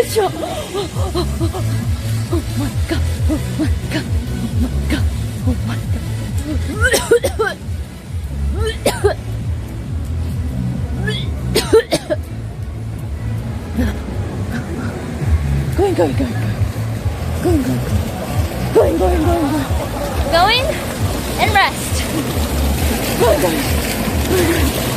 sure. Oh my god. Oh my god. Oh my god. Oh my god. Going. Going and rest. Going.